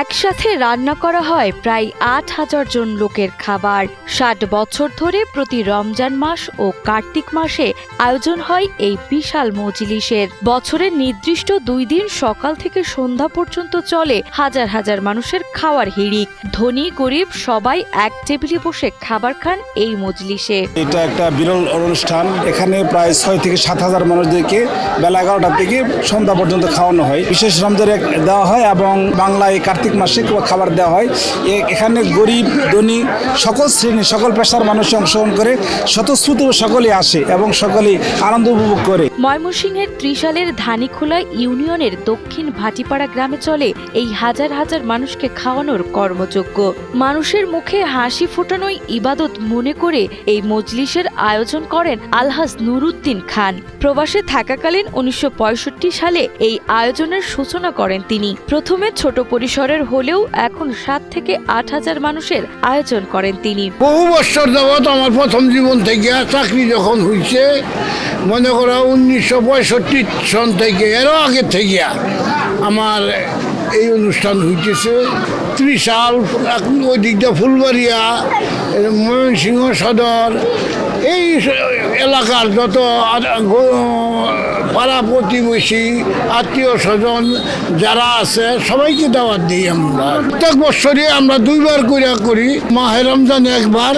একসাথে রান্না করা হয় প্রায় ৮,০০০ জন লোকের খাবার। ৬০ বছর ধরে প্রতি রমজান মাস ও কার্তিক মাসে আয়োজন হয় এই বিশাল মজলিসের। বছরের নির্দিষ্ট ২ দিন সকাল থেকে সন্ধ্যা পর্যন্ত চলে হাজার হাজার মানুষের খাওয়ার হিড়িক। ধনী গরিব সবাই এক টেবিলে বসে খাবার খান এই মজলিসে। এটা একটা বিরল অনুষ্ঠান। এখানে প্রায় ৬ থেকে ৭,০০০ মানুষদেরকে বেলা ১১টা থেকে সন্ধ্যা পর্যন্ত খাওয়ানো হয়। বিশেষ রমজানে দেওয়া হয় এবং বাংলায় কার্তিক মাসে খাবার দেওয়া হয়। এখানে গরিব ধনী সকল শ্রেণী সকল পেশার মানুষ অংশগ্রহণ করে, স্বতঃস্ফূর্ত সকলে আসে এবং সকলে আনন্দ উপভোগ করে। ময়মনসিংহের ত্রিশালের ধানীখোলা ইউনিয়নের দক্ষিণ ভাটিপাড়া গ্রামে চলে এই হাজার হাজার মানুষকে খাওয়ানোর কর্মযজ্ঞ। মানুষের মুখে হাসি ফোটানোই ইবাদত মনে করে এই মজলিসের আয়োজন করেন আলহাজ নুরুদ্দিন খান। প্রবাসে থাকাকালীন ১৯৬৫ সালে এই আয়োজনের সূচনা করেন তিনি। প্রথমে ছোট পরিসরের হলেও এখন ৭ থেকে ৮,০০০ মানুষের আয়োজন করেন তিনি। বহু বছর যাবৎ আমার প্রথম জীবন থেকে চাকরি যখন হয়েছে, মনে করো ১৯৬৫ সন থেকে, এরও আগে থেকে আমার এই অনুষ্ঠান হইতেছে। ত্রিশাল, ওই দিকটা ফুলবাড়িয়া, ময়মনসিংহ সদর, এই এলাকার যত পাড়া প্রতিবেশী আত্মীয় স্বজন যারা আছে সবাইকে দাওয়াত দিই আমরা। প্রত্যেক বছরই আমরা ২ বার করি, মাহে রমজানে একবার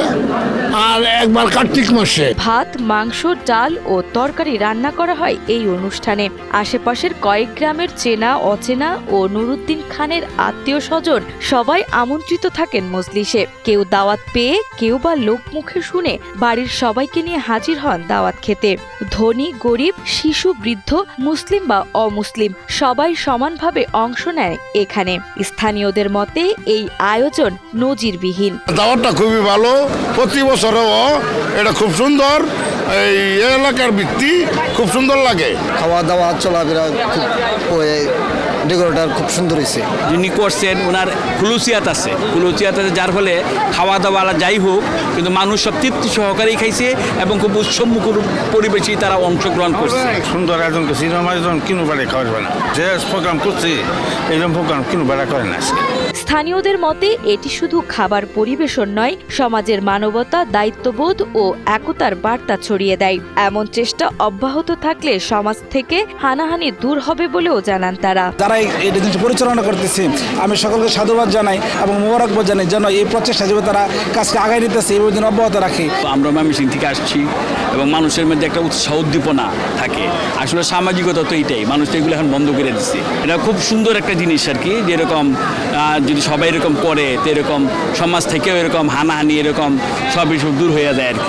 আর একবার কার্তিক মাসে। ভাত, মাংস, ডাল ও তরকারি রান্না করা হয় এই অনুষ্ঠানে। আশেপাশের কয়েক গ্রামের চেনা অচেনা ও নুরুদ্দিন খানের আত্মীয় স্বজন সবাই আমন্ত্রিত থাকেন মজলিসে। কেউ দাওয়াত পেয়ে, কেউ বা লোক মুখে শুনে বাড়ির সবাইকে নিয়ে হাজির হন দাওয়াত খেতে। ধনী গরিব, শিশু বৃদ্ধ, মুসলিম বা অমুসলিম সবাই সমানভাবে অংশ নেয় এখানে। স্থানীয়দের মতে এই আয়োজন নজিরবিহীন। দাওয়াতটা খুবই ভালো, প্রতি বছরও এটা খুব সুন্দর। এই এলাকার ভিত্তি খুব সুন্দর লাগে। খাওয়া দাওয়া চলাফেরা ডেকোরেটার খুব সুন্দর হয়েছে। যিনি করছেন ওনার খুলুসিয়াত আছে, যার ফলে খাওয়া দাওয়া যাই হোক কিন্তু মানুষ সব তৃপ্তি সহকারেই খাইছে এবং খুব উৎসবমুখর পরিবেশেই তারা অংশগ্রহণ করছে। সুন্দর আয়োজন করছে, এরকম আয়োজন কিনো বেড়ে খাওয়া না, যে প্রোগ্রাম করছি এরকম প্রোগ্রাম কিনো বেড়া করে না। স্থানীয়দের মতে এটি শুধু খাবার পরিবেশন নয়, সমাজের মানবতা, দায়িত্ববোধ ও একতার বার্তা ছড়িয়ে দেয়। এমন চেষ্টা অব্যাহত থাকলে সমাজ থেকে হানাহানি দূর হবে বলেও জানান তারা। যারা এই জিনিস পরিচালনা করতেছে আমি সকলকে সাধুবাদ জানাই এবং মোবারকবাদ জানাই, যেন এই প্রচেষ্টা হিসেবে তারা কাজকে আগায় নিতেছে এই দিন অব্যাহত রাখে। আমরা ময়মনসিংহ থেকে আসছি এবং মানুষের মধ্যে একটা উৎসাহ উদ্দীপনা থাকে। আসলে সামাজিকতা তো এইটাই, মানুষ তো এগুলো এখন বন্ধ করে দিচ্ছে। এটা খুব সুন্দর একটা জিনিস আর কি, যেরকম যদি সবাই এরকম করে তো এরকম সমাজ থেকেও এরকম হানাহানি এরকম সব দূর হয়ে যায় আর কি।